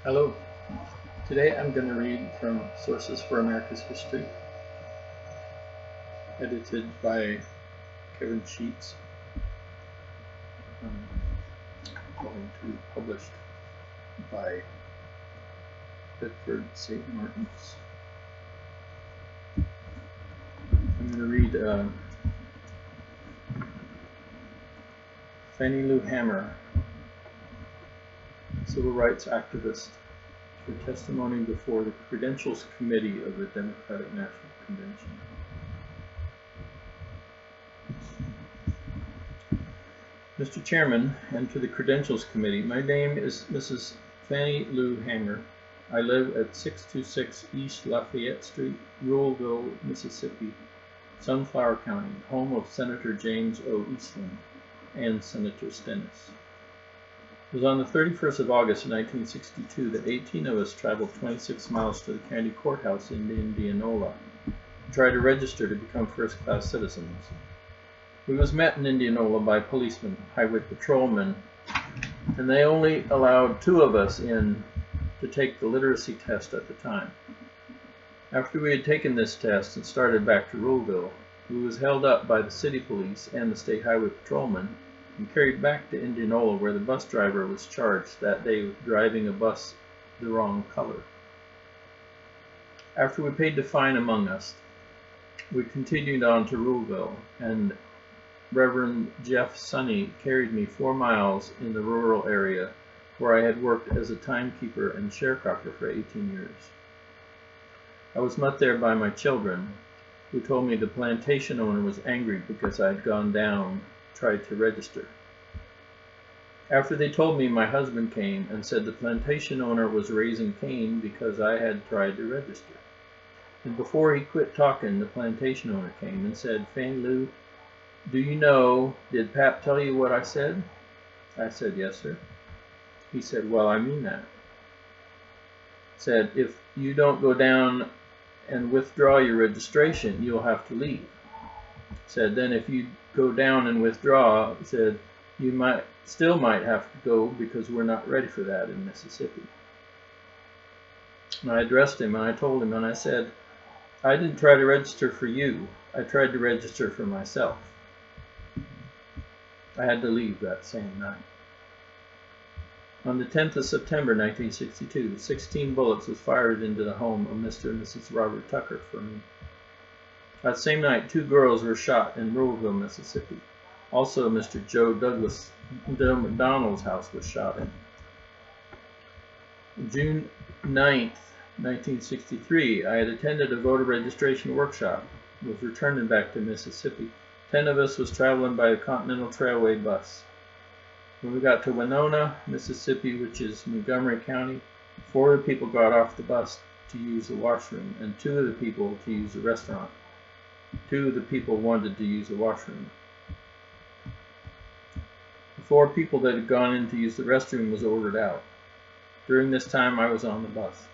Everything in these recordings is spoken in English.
Hello. Today I'm going to read from Sources for America's History, edited by Kevin Sheets, going to published by Bedford St. Martin's. I'm going to read Fanny Lou Hamer, civil rights activist, for testimony before the Credentials Committee of the Democratic National Convention. Mr. Chairman, and to the Credentials Committee, my name is Mrs. Fanny Lou Hamer. I live at 626 East Lafayette Street, Ruleville, Mississippi, Sunflower County, home of Senator James O. Eastland and Senator Stennis. It was on the 31st of August 1962 that 18 of us traveled 26 miles to the county courthouse in Indianola to try to register to become first-class citizens. We was met in Indianola by policemen, highway patrolmen, and they only allowed 2 of us in to take the literacy test at the time. After we had taken this test and started back to Ruleville, we was held up by the city police and the state highway patrolmen and carried back to Indianola, where the bus driver was charged that day with driving a bus the wrong color. After we paid the fine among us, we continued on to Ruleville, and Reverend Jeff Sonny carried me 4 miles in the rural area where I had worked as a timekeeper and sharecropper for 18 years. I was met there by my children, who told me the plantation owner was angry because I had gone down tried to register. After they told me, my husband came and said the plantation owner was raising Cain because I had tried to register. And before he quit talking, the plantation owner came and said, "Fanny Lou, do you know, did Pap tell you what I said?" I said, "Yes, sir." He said, "Well, I mean that." Said, "If you don't go down and withdraw your registration, you'll have to leave." Said, "Then if you go down and withdraw," said, "you still might have to go because we're not ready for that in Mississippi." And I addressed him and I told him, and I said, "I didn't try to register for you. I tried to register for myself." I had to leave that same night. On the 10th of September 1962, 16 bullets was fired into the home of Mr. and Mrs. Robert Tucker for me. That same night, 2 girls were shot in Ruleville, Mississippi. Also, Mr. Joe McDonald's house was shot in. June 9th, 1963, I had attended a voter registration workshop. Was returning back to Mississippi. 10 of us was traveling by the Continental Trailway bus. When we got to Winona, Mississippi, which is Montgomery County, 4 of the people got off the bus to use the washroom, and 2 of the people to use the restaurant. 2 of the people wanted to use the washroom. The 4 people that had gone in to use the restroom was ordered out. During this time, I was on the bus.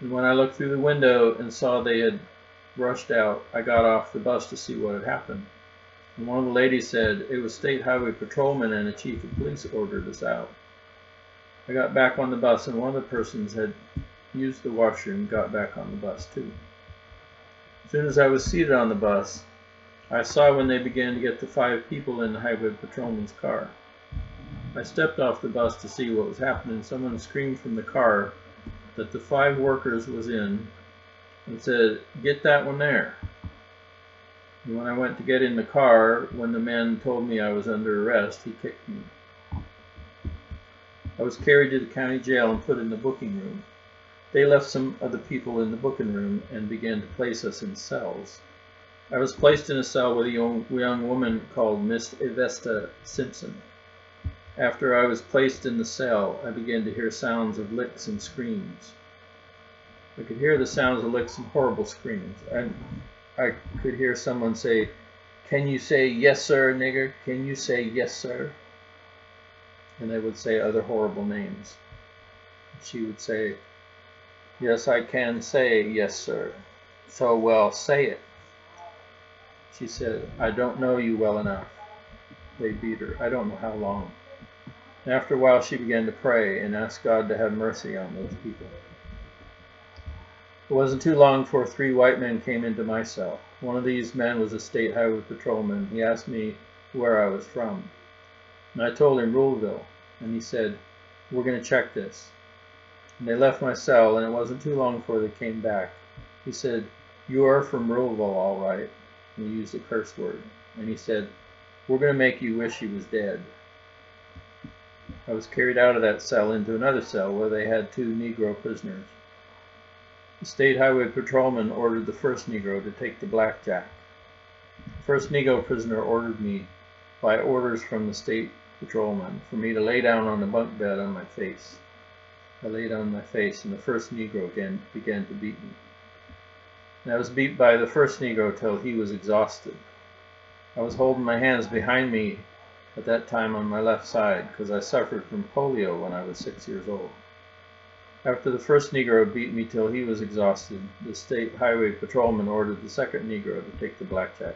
And when I looked through the window and saw they had rushed out, I got off the bus to see what had happened. And one of the ladies said, "It was state highway patrolman and a chief of police ordered us out." I got back on the bus, and one of the persons had used the washroom and got back on the bus too. As soon as I was seated on the bus, I saw when they began to get the 5 people in the highway patrolman's car. I stepped off the bus to see what was happening. Someone screamed from the car that the 5 workers was in and said, "Get that one there." And when I went to get in the car, when the man told me I was under arrest, he kicked me. I was carried to the county jail and put in the booking room. They left some of the people in the booking room and began to place us in cells. I was placed in a cell with a young woman called Miss Evesta Simpson. After I was placed in the cell, I began to hear sounds of licks and screams. I could hear the sounds of licks and horrible screams. I could hear someone say, "Can you say yes, sir, nigger? Can you say yes, sir?" And they would say other horrible names. She would say, "Yes, I can say yes, sir." "So well, say it." She said, "I don't know you well enough." They beat her. I don't know how long. After a while, she began to pray and ask God to have mercy on those people. It wasn't too long before 3 white men came into my cell. One of these men was a state highway patrolman. He asked me where I was from, and I told him Ruleville, and he said, "We're going to check this." And they left my cell, and it wasn't too long before they came back. He said, "You are from Ruleville, all right," and he used a curse word, and he said, "We're going to make you wish he was dead." I was carried out of that cell into another cell where they had 2 Negro prisoners. The state highway patrolman ordered the first Negro to take the blackjack. The first Negro prisoner ordered me, by orders from the state patrolman, for me to lay down on the bunk bed on my face. I lay down on my face, and the first Negro again began to beat me. And I was beat by the first Negro till he was exhausted. I was holding my hands behind me at that time on my left side, because I suffered from polio when I was 6 years old. After the first Negro beat me till he was exhausted, the state highway patrolman ordered the second Negro to take the blackjack.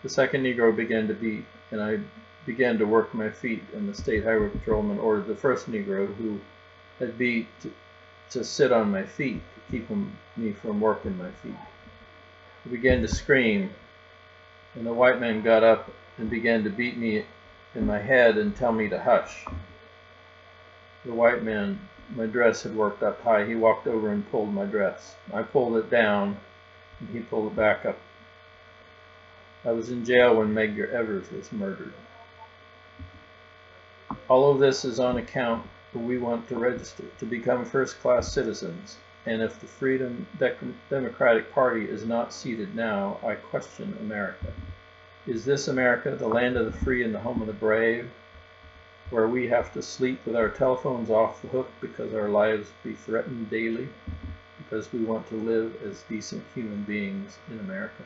The second Negro began to beat, and I began to work my feet, and the state highway patrolman ordered the first Negro who had beat to sit on my feet to keep me from working my feet. He began to scream, and the white man got up and began to beat me in my head and tell me to hush. The white man, my dress had worked up high. He walked over and pulled my dress. I pulled it down, and he pulled it back up. I was in jail when Medgar Evers was murdered. All of this is on account that we want to register, to become first-class citizens, and if the Freedom Democratic Party is not seated now, I question America. Is this America, the land of the free and the home of the brave, where we have to sleep with our telephones off the hook because our lives be threatened daily, because we want to live as decent human beings in America?